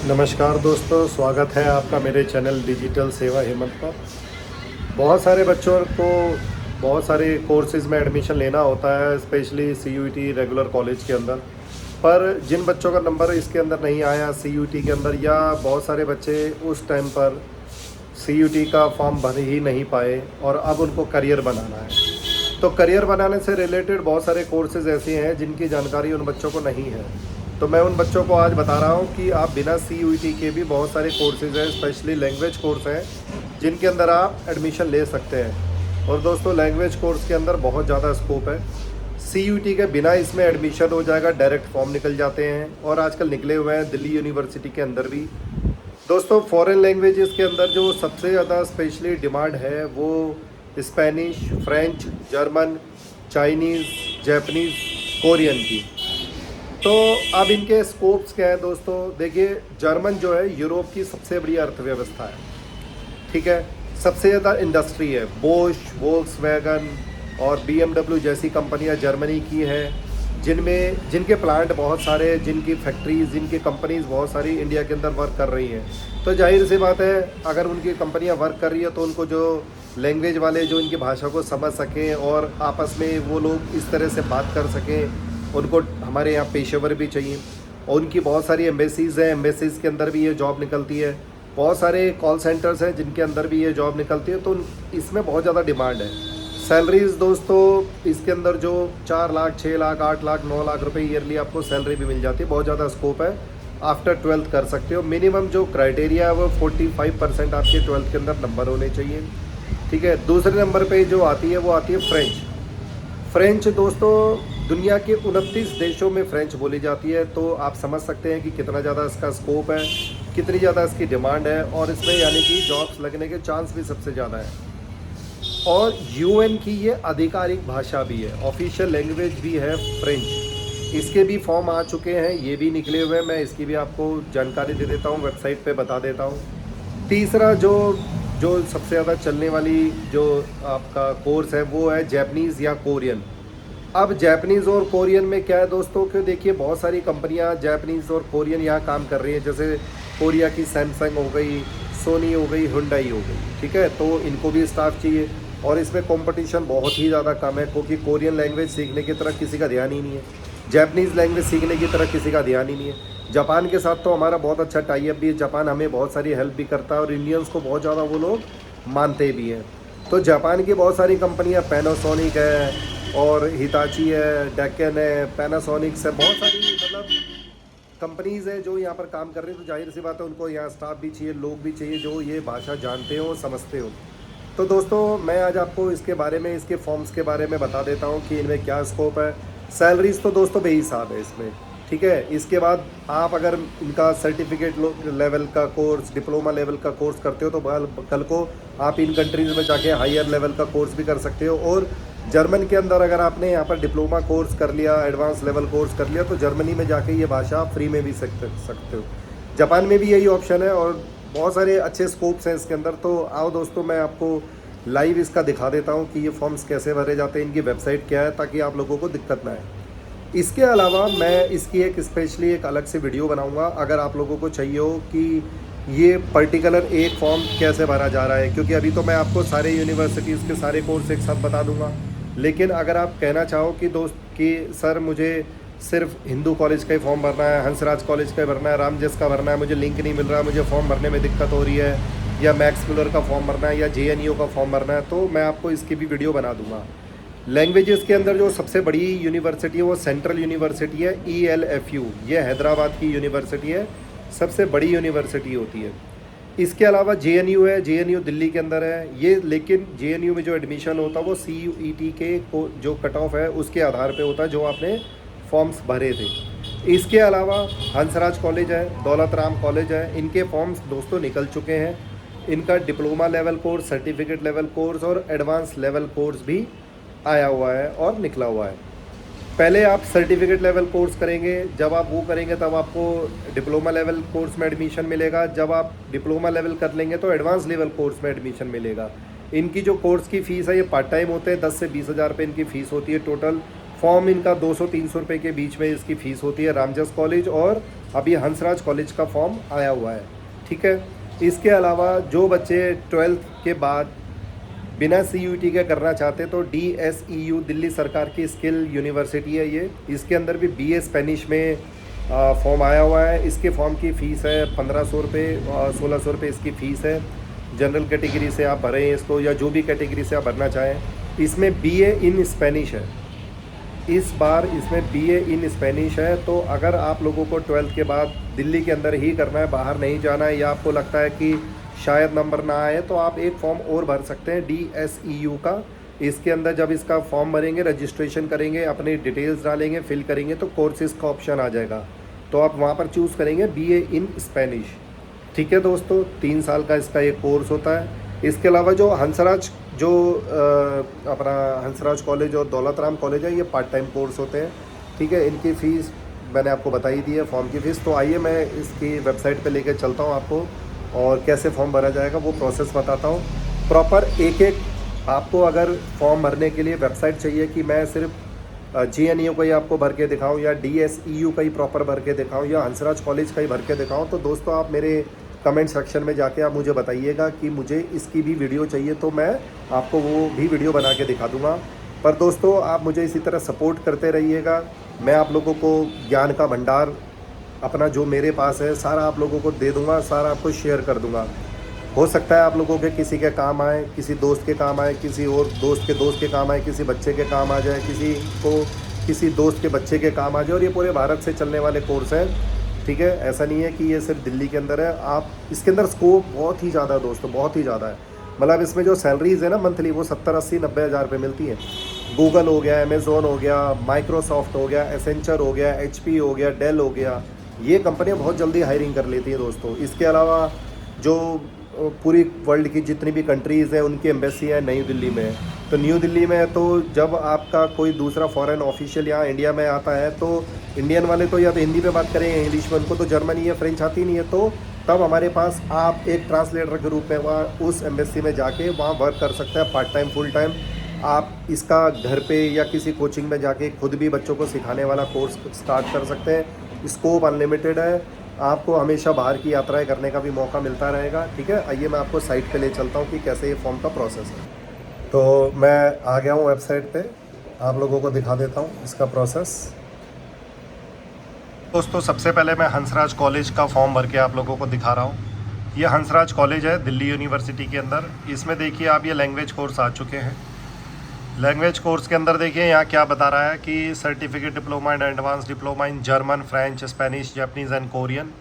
नमस्कार दोस्तों, स्वागत है आपका मेरे चैनल डिजिटल सेवा हेमंत पर। बहुत सारे बच्चों को बहुत सारे कोर्सेज़ में एडमिशन लेना होता है, स्पेशली सीयूईटी रेगुलर कॉलेज के अंदर। पर जिन बच्चों का नंबर इसके अंदर नहीं आया सीयूईटी के अंदर, या बहुत सारे बच्चे उस टाइम पर सीयूईटी का फॉर्म भर ही नहीं पाए और अब उनको करियर बनाना है, तो करियर बनाने से रिलेटेड बहुत सारे कोर्सेज़ ऐसे हैं जिनकी जानकारी उन बच्चों को नहीं है। तो मैं उन बच्चों को आज बता रहा हूँ कि आप बिना सीयूईटी के भी बहुत सारे कोर्सेज़ हैं, स्पेशली लैंग्वेज कोर्स हैं जिनके अंदर आप एडमिशन ले सकते हैं। और दोस्तों, लैंग्वेज कोर्स के अंदर बहुत ज़्यादा स्कोप है। सीयूईटी के बिना इसमें एडमिशन हो जाएगा, डायरेक्ट फॉर्म निकल जाते हैं और आजकल निकले हुए हैं दिल्ली यूनिवर्सिटी के अंदर भी। दोस्तों, फॉरेन लैंग्वेजेस के अंदर जो सबसे ज़्यादा स्पेशली डिमांड है वो Spanish, French, German, Chinese, Japanese, Korean की। तो अब इनके स्कोप्स क्या है दोस्तों? देखिए, जर्मन जो है यूरोप की सबसे बड़ी अर्थव्यवस्था है, ठीक है। सबसे ज़्यादा इंडस्ट्री है, बोश, वोल्क्सवैगन और बीएमडब्ल्यू जैसी कंपनियां जर्मनी की हैं, जिनके प्लांट बहुत सारे, जिनकी फैक्ट्रीज, जिनकी कंपनीज बहुत सारी इंडिया के अंदर वर्क कर रही हैं। तो जाहिर सी बात है, अगर उनकी कंपनियां वर्क कर रही है तो उनको जो लैंग्वेज वाले जो इनकी भाषा को समझ सकें और आपस में वो लोग इस तरह से बात कर सकें, उनको हमारे यहाँ पेशेवर भी चाहिए। और उनकी बहुत सारी एम्बेसीज़ हैं, एम्बेसीज़ के अंदर भी ये जॉब निकलती है। बहुत सारे कॉल सेंटर्स हैं जिनके अंदर भी ये जॉब निकलती है। तो इसमें बहुत ज़्यादा डिमांड है। सैलरीज़ दोस्तों इसके अंदर जो 4 लाख, 6 लाख, 8 लाख, 9 लाख रुपए ईयरली आपको सैलरी भी मिल जाती है। बहुत ज़्यादा स्कोप है। आफ्टर 12th कर सकते हो। मिनिमम जो क्राइटेरिया है वो 45% आपके 12th के अंदर नंबर होने चाहिए, ठीक है। दूसरे नंबर पर जो आती है वो आती है फ्रेंच। फ्रेंच दोस्तों दुनिया के 29 देशों में फ्रेंच बोली जाती है। तो आप समझ सकते हैं कि कितना ज़्यादा इसका स्कोप है, कितनी ज़्यादा इसकी डिमांड है, और इसमें यानी कि जॉब्स लगने के चांस भी सबसे ज़्यादा है। और यूएन की ये आधिकारिक भाषा भी है, ऑफिशियल लैंग्वेज भी है फ्रेंच। इसके भी फॉर्म आ चुके हैं, ये भी निकले हुए हैं। मैं इसकी भी आपको जानकारी दे देता हूँ, वेबसाइट पे बता देता हूँ। तीसरा जो सबसे ज़्यादा चलने वाली जो आपका कोर्स है वो है जैपनीज़ या कोरियन। अब जैपनीज़ और कोरियन में क्या है दोस्तों कि देखिए, बहुत सारी कंपनियां जैपनीज़ और कोरियन यहाँ काम कर रही हैं। जैसे कोरिया की सैमसंग हो गई, सोनी हो गई, हुंडई हो गई, ठीक है। तो इनको भी स्टाफ चाहिए और इसमें कंपटीशन बहुत ही ज़्यादा कम है, क्योंकि कोरियन लैंग्वेज सीखने की तरफ किसी का ध्यान ही नहीं है, जैपनीज़ लैंग्वेज सीखने की तरफ किसी का ध्यान ही नहीं है। जापान के साथ तो हमारा बहुत अच्छा टाई अप भी है। जापान हमें बहुत सारी हेल्प भी करता है और इंडियंस को बहुत ज़्यादा वो लोग मानते भी हैं। तो जापान की बहुत सारी कंपनियाँ, पैनासोनिक है और हिताची है, डेक्कन है, पैनासोनिक्स है, बहुत सारी मतलब कंपनीज़ हैं जो यहाँ पर काम कर रही हैं। तो जाहिर सी बात है उनको यहाँ स्टाफ भी चाहिए, लोग भी चाहिए जो ये भाषा जानते हो, समझते हो। तो दोस्तों, मैं आज आपको इसके बारे में, इसके फॉर्म्स के बारे में बता देता हूँ कि इनमें क्या स्कोप है। सैलरीज तो दोस्तों बेहिसाब है इसमें, ठीक है। इसके बाद आप अगर इनका सर्टिफिकेट लेवल का कोर्स, डिप्लोमा लेवल का कोर्स करते हो तो कल को आप इन कंट्रीज़ में जाके हायर लेवल का कोर्स भी कर सकते हो। और जर्मन के अंदर अगर आपने यहाँ पर डिप्लोमा कोर्स कर लिया, एडवांस लेवल कोर्स कर लिया, तो जर्मनी में जाके ये भाषा आप फ्री में भी सकते हो। जापान में भी यही ऑप्शन है और बहुत सारे अच्छे स्कोप्स हैं इसके अंदर। तो आओ दोस्तों, मैं आपको लाइव इसका दिखा देता हूँ कि ये फॉर्म्स कैसे भरे जाते हैं, इनकी वेबसाइट क्या है, ताकि आप लोगों को दिक्कत ना आए। इसके अलावा मैं इसकी एक स्पेशली एक अलग से वीडियो बनाऊंगा, अगर आप लोगों को चाहिए हो कि ये पर्टिकुलर एक फॉर्म कैसे भरा जा रहा है, क्योंकि अभी तो मैं आपको सारे यूनिवर्सिटीज़ के सारे कोर्स एक साथ बता दूंगा। लेकिन अगर आप कहना चाहो कि दोस्त कि सर मुझे सिर्फ हिंदू कॉलेज का ही फॉर्म भरना है, हंसराज कॉलेज का भरना है, रामजस का भरना है, मुझे लिंक नहीं मिल रहा, मुझे फॉर्म भरने में दिक्कत हो रही है, या मैक्स मिलर का फॉर्म भरना है, या जेएनयू का फॉर्म भरना है, तो मैं आपको इसकी भी वीडियो बना दूंगा। लैंग्वेजेस के अंदर जो सबसे बड़ी यूनिवर्सिटी है वो सेंट्रल यूनिवर्सिटी है, ELFU। ये हैदराबाद की यूनिवर्सिटी है, सबसे बड़ी यूनिवर्सिटी होती है। इसके अलावा JNU है, JNU दिल्ली के अंदर है ये। लेकिन JNU में जो एडमिशन होता है वो CUET के जो कट ऑफ है उसके आधार पे होता है, जो आपने फॉर्म्स भरे थे। इसके अलावा हंसराज कॉलेज है, दौलत राम कॉलेज है, इनके फॉर्म्स दोस्तों निकल चुके हैं। इनका diploma level course, certificate level course और एडवांस लेवल कोर्स भी आया हुआ है और निकला हुआ है। पहले आप सर्टिफिकेट लेवल कोर्स करेंगे, जब आप वो करेंगे तब आपको डिप्लोमा लेवल कोर्स में एडमिशन मिलेगा। जब आप डिप्लोमा लेवल कर लेंगे तो एडवांस लेवल कोर्स में एडमिशन मिलेगा। इनकी जो कोर्स की फ़ीस है ये पार्ट टाइम होते हैं, 10 से 20 हज़ार रुपये इनकी फ़ीस होती है टोटल। फॉर्म इनका 200-300 रुपये के बीच में इसकी फ़ीस होती है। रामजस कॉलेज और अभी हंसराज कॉलेज का फॉर्म आया हुआ है, ठीक है। इसके अलावा जो बच्चे 12th के बाद बिना CUET के करना चाहते तो DSEU दिल्ली सरकार की स्किल यूनिवर्सिटी है ये, इसके अंदर भी BA स्पेनिश में फॉर्म आया हुआ है। इसके फॉर्म की फ़ीस है 1500 रुपये, 1600 रुपये इसकी फ़ीस है। जनरल कैटेगरी से आप भरें इसको या जो भी कैटेगरी से आप भरना चाहें। इसमें BA इन स्पेनिश है, इस बार इसमें BA इन स्पेनिश है। तो अगर आप लोगों को 12th के बाद दिल्ली के अंदर ही करना है, बाहर नहीं जाना है, या आपको लगता है कि शायद नंबर ना आए, तो आप एक फॉर्म और भर सकते हैं DSEU का। इसके अंदर जब इसका फॉर्म भरेंगे, रजिस्ट्रेशन करेंगे, अपनी डिटेल्स डालेंगे, फिल करेंगे, तो कोर्सेज़ का ऑप्शन आ जाएगा। तो आप वहाँ पर चूज़ करेंगे BA इन स्पेनिश, ठीक है दोस्तों। 3 साल का इसका एक कोर्स होता है। इसके अलावा जो हंसराज अपना हंसराज कॉलेज और दौलत राम कॉलेज है, ये पार्ट टाइम कोर्स होते हैं, ठीक है। इनकी फ़ीस मैंने आपको बताई दी है, फॉर्म की फ़ीस। तो आइए मैं इसकी वेबसाइट पे लेकर चलता हूँ आपको, और कैसे फॉर्म भरा जाएगा वो प्रोसेस बताता हूँ प्रॉपर एक एक। आपको अगर फॉर्म भरने के लिए वेबसाइट चाहिए कि मैं सिर्फ GNU का ही आपको भर के दिखाऊँ, या DSEU का ही प्रॉपर भर के दिखाऊँ, या हंसराज कॉलेज का ही भर के दिखाऊँ, तो दोस्तों आप मेरे कमेंट सेक्शन में जाके आप मुझे बताइएगा कि मुझे इसकी भी वीडियो चाहिए, तो मैं आपको वो भी वीडियो बना के दिखा दूँगा। पर दोस्तों आप मुझे इसी तरह सपोर्ट करते रहिएगा। मैं आप लोगों को ज्ञान का भंडार अपना जो मेरे पास है सारा आप लोगों को दे दूँगा, सारा आपको शेयर कर दूँगा। हो सकता है आप लोगों के किसी के काम आए, किसी दोस्त के काम आए, किसी और दोस्त के काम आए, किसी बच्चे के काम आ जाए, किसी को किसी दोस्त के बच्चे के काम आ जाए। और ये पूरे भारत से चलने वाले कोर्स हैं, ठीक है। ऐसा नहीं है कि ये सिर्फ दिल्ली के अंदर है। आप इसके अंदर स्कोप बहुत ही ज़्यादा है दोस्तों, बहुत ही ज़्यादा है। मतलब इसमें जो सैलरीज़ है ना मंथली, वो 70, 80, 90 हज़ार रुपये मिलती हैं। गूगल हो गया, अमेज़ोन हो गया, माइक्रोसॉफ्ट हो गया, एसेंचर हो गया, HP हो गया, डेल हो गया, ये कंपनियाँ बहुत जल्दी हायरिंग कर लेती हैं दोस्तों। इसके अलावा जो पूरी वर्ल्ड की जितनी भी कंट्रीज़ हैं उनकी एम्बेसी है नई दिल्ली में। तो न्यू दिल्ली में तो जब आपका कोई दूसरा फॉरेन ऑफिशियल यहाँ इंडिया में आता है, तो इंडियन वाले तो या तो हिंदी में बात करें या इंग्लिश में, उनको तो जर्मनी या फ्रेंच आती नहीं है। तो तब हमारे पास आप एक ट्रांसलेटर के रूप में वहाँ उस एम्बेसी में जाके वहाँ वर्क कर सकते हैं, पार्ट टाइम, फुल टाइम। आप इसका घर पे या किसी कोचिंग में जाके खुद भी बच्चों को सिखाने वाला कोर्स स्टार्ट कर सकते हैं। स्कोप अनलिमिटेड है, आपको हमेशा बाहर की यात्राएं करने का भी मौका मिलता रहेगा, ठीक है। आइए मैं आपको साइट पे ले चलता हूँ कि कैसे ये फॉर्म का प्रोसेस है। तो मैं आ गया हूँ वेबसाइट पे, आप लोगों को दिखा देता हूँ इसका प्रोसेस। दोस्तों सबसे पहले मैं हंसराज कॉलेज का फॉर्म भर के आप लोगों को दिखा रहा हूँ। ये हंसराज कॉलेज है दिल्ली यूनिवर्सिटी के अंदर। इसमें देखिए आप, ये लैंग्वेज कोर्स आ चुके हैं। लैंग्वेज कोर्स के अंदर देखिए यहाँ क्या बता रहा है कि certificate diploma and advance diploma in German, French, Spanish, Japanese and Korean,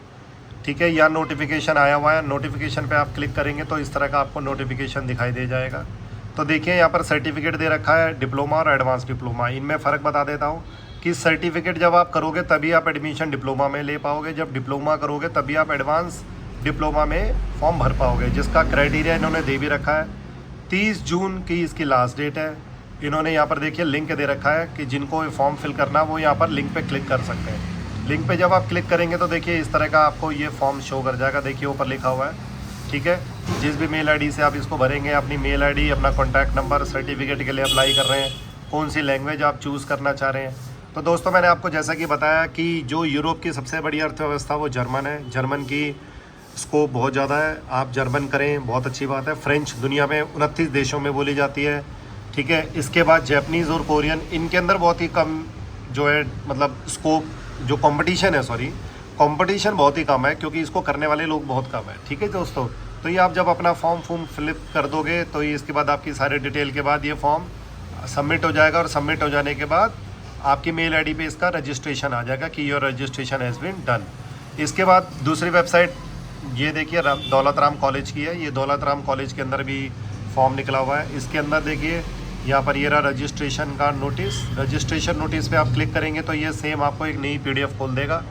ठीक है। यहाँ नोटिफिकेशन आया हुआ है। नोटिफिकेशन पे आप क्लिक करेंगे तो इस तरह का आपको नोटिफिकेशन दिखाई दे जाएगा। तो देखिए यहाँ पर सर्टिफिकेट दे रखा है डिप्लोमा और एडवांस डिप्लोमा। इनमें फ़र्क बता देता हूँ कि सर्टिफिकेट जब आप करोगे तभी आप एडमिशन डिप्लोमा में ले पाओगे, जब डिप्लोमा करोगे तभी आप एडवांस डिप्लोमा में फॉर्म भर पाओगे, जिसका क्राइटेरिया इन्होंने दे भी रखा है। 30 जून की इसकी लास्ट डेट है। इन्होंने यहाँ पर देखिए लिंक दे रखा है कि जिनको फॉर्म फिल करना वो यहाँ पर लिंक पे क्लिक कर सकते हैं। लिंक पे जब आप क्लिक करेंगे तो देखिए इस तरह का आपको ये फॉर्म शो कर जाएगा। देखिए ऊपर लिखा हुआ है, ठीक है। जिस भी मेल आईडी से आप इसको भरेंगे, अपनी मेल आईडी, अपना कॉन्टैक्ट नंबर, सर्टिफिकेट के लिए अप्लाई कर रहे हैं, कौन सी लैंग्वेज आप चूज़ करना चाह रहे हैं। तो दोस्तों मैंने आपको जैसा कि बताया कि जो यूरोप की सबसे बड़ी अर्थव्यवस्था वो जर्मन है। जर्मन की स्कोप बहुत ज़्यादा है, आप जर्मन करें बहुत अच्छी बात है। फ्रेंच दुनिया में 29 देशों में बोली जाती है, ठीक है। इसके बाद जैपनीज़ और कोरियन, इनके अंदर बहुत ही कम जो है मतलब स्कोप, जो कंपटीशन है, कंपटीशन बहुत ही कम है, क्योंकि इसको करने वाले लोग बहुत कम है, ठीक है दोस्तों। तो ये आप जब अपना फॉर्म फिलिप कर दोगे तो ये इसके बाद आपकी सारे डिटेल के बाद ये फॉर्म सबमिट हो जाएगा, और सबमिट हो जाने के बाद आपकी मेल आईडी पे इसका रजिस्ट्रेशन आ जाएगा कि your registration has been done. इसके बाद दूसरी वेबसाइट ये देखिए दौलत राम कॉलेज की है। ये दौलत राम कॉलेज के अंदर भी फॉर्म निकला हुआ है। इसके अंदर देखिए यहाँ पर ये रहा रजिस्ट्रेशन का नोटिस। रजिस्ट्रेशन नोटिस पे आप क्लिक करेंगे तो ये सेम आपको एक नई PDF खोल देगा।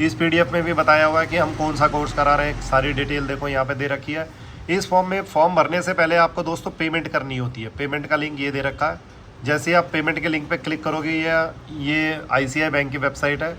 इस PDF में भी बताया हुआ है कि हम कौन सा कोर्स करा रहे हैं, सारी डिटेल देखो यहाँ पे दे रखी है। इस फॉर्म में फॉर्म भरने से पहले आपको दोस्तों पेमेंट करनी होती है। पेमेंट का लिंक ये दे रखा है। जैसे ही आप पेमेंट के लिंक पे क्लिक करोगे, ये ICICI बैंक की वेबसाइट है।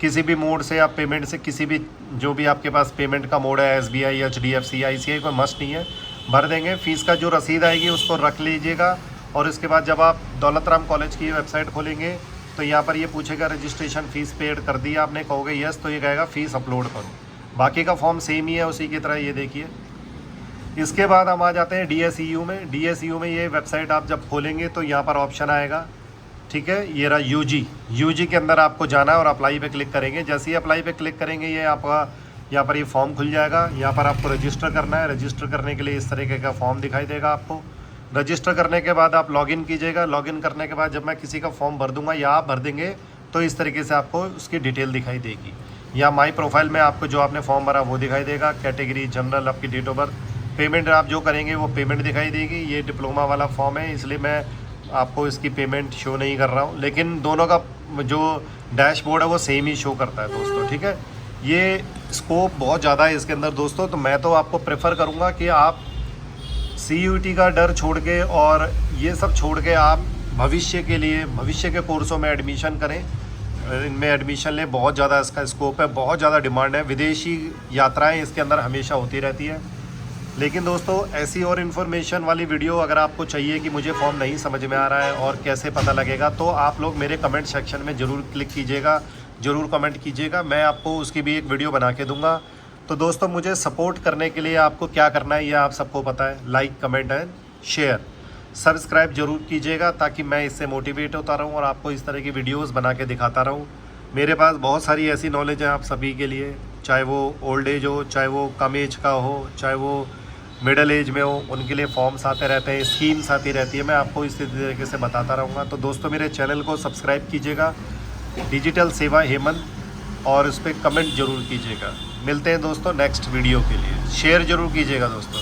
किसी भी मोड से आप पेमेंट से, किसी भी जो भी आपके पास पेमेंट का मोड है, SBI, HDFC, ICICI, कोई मस्ट नहीं है, भर देंगे। फ़ीस का जो रसीद आएगी उसको रख लीजिएगा। और इसके बाद जब आप दौलत राम कॉलेज की वेबसाइट खोलेंगे तो यहाँ पर ये पूछेगा रजिस्ट्रेशन फ़ीस पेड कर दी आपने, कहोगे यस तो ये कहेगा फ़ीस अपलोड करो। बाकी का फॉर्म सेम ही है उसी की तरह, ये देखिए। इसके बाद हम आ जाते हैं DSEU में। DSEU में ये वेबसाइट आप जब खोलेंगे तो यहाँ पर ऑप्शन आएगा, ठीक है, ये रहा UG के अंदर आपको जाना है और अप्लाई पे क्लिक करेंगे। जैसे ही अप्लाई पे क्लिक करेंगे ये आपका यहाँ पर ये फॉर्म खुल जाएगा। यहाँ पर आपको रजिस्टर करना है। रजिस्टर करने के लिए इस तरीके का फॉर्म दिखाई देगा आपको। रजिस्टर करने के बाद आप लॉगिन कीजिएगा। लॉगिन करने के बाद जब मैं किसी का फॉर्म भर दूंगा या आप भर देंगे तो इस तरीके से आपको उसकी डिटेल दिखाई देगी। या माई प्रोफाइल में आपको जो आपने फॉर्म भरा वो दिखाई देगा, कैटेगरी जनरल, आपकी डेट ऑफ बर्थ, पेमेंट आप जो करेंगे वो पेमेंट दिखाई देगी। ये डिप्लोमा वाला फॉर्म है इसलिए मैं आपको इसकी पेमेंट शो नहीं कर रहा हूँ, लेकिन दोनों का जो डैशबोर्ड है वो सेम ही शो करता है दोस्तों, ठीक है। ये स्कोप बहुत ज़्यादा है इसके अंदर दोस्तों, तो मैं तो आपको प्रेफर करूँगा कि आप CUET का डर छोड़ के और ये सब छोड़ के आप भविष्य के लिए भविष्य के कोर्सों में एडमिशन करें, इनमें एडमिशन लें। बहुत ज़्यादा इसका स्कोप है, बहुत ज़्यादा डिमांड है। विदेशी यात्राएं इसके अंदर हमेशा होती रहती है। लेकिन दोस्तों ऐसी और इन्फॉर्मेशन वाली वीडियो अगर आपको चाहिए कि मुझे फॉर्म नहीं समझ में आ रहा है और कैसे पता लगेगा, तो आप लोग मेरे कमेंट सेक्शन में ज़रूर क्लिक कीजिएगा, ज़रूर कमेंट कीजिएगा, मैं आपको उसकी भी एक वीडियो बना के दूंगा। तो दोस्तों मुझे सपोर्ट करने के लिए आपको क्या करना है ये आप सबको पता है, like, comment and share, subscribe जरूर कीजिएगा ताकि मैं इससे मोटिवेट होता रहूं और आपको इस तरह की वीडियोस बना के दिखाता रहूं। मेरे पास बहुत सारी ऐसी नॉलेज है आप सभी के लिए, चाहे वो ओल्ड एज हो, चाहे वो कम एज का हो, चाहे वो मिडिल एज में हो, उनके लिए फॉर्म्स आते रहते हैं, स्कीम्स आती रहती है, मैं आपको इसी तरीके से बताता रहूँगा। तो दोस्तों मेरे चैनल को सब्सक्राइब कीजिएगा, डिजिटल सेवा हेमंत, और उस पर कमेंट जरूर कीजिएगा। मिलते हैं दोस्तों नेक्स्ट वीडियो के लिए, शेयर ज़रूर कीजिएगा दोस्तों।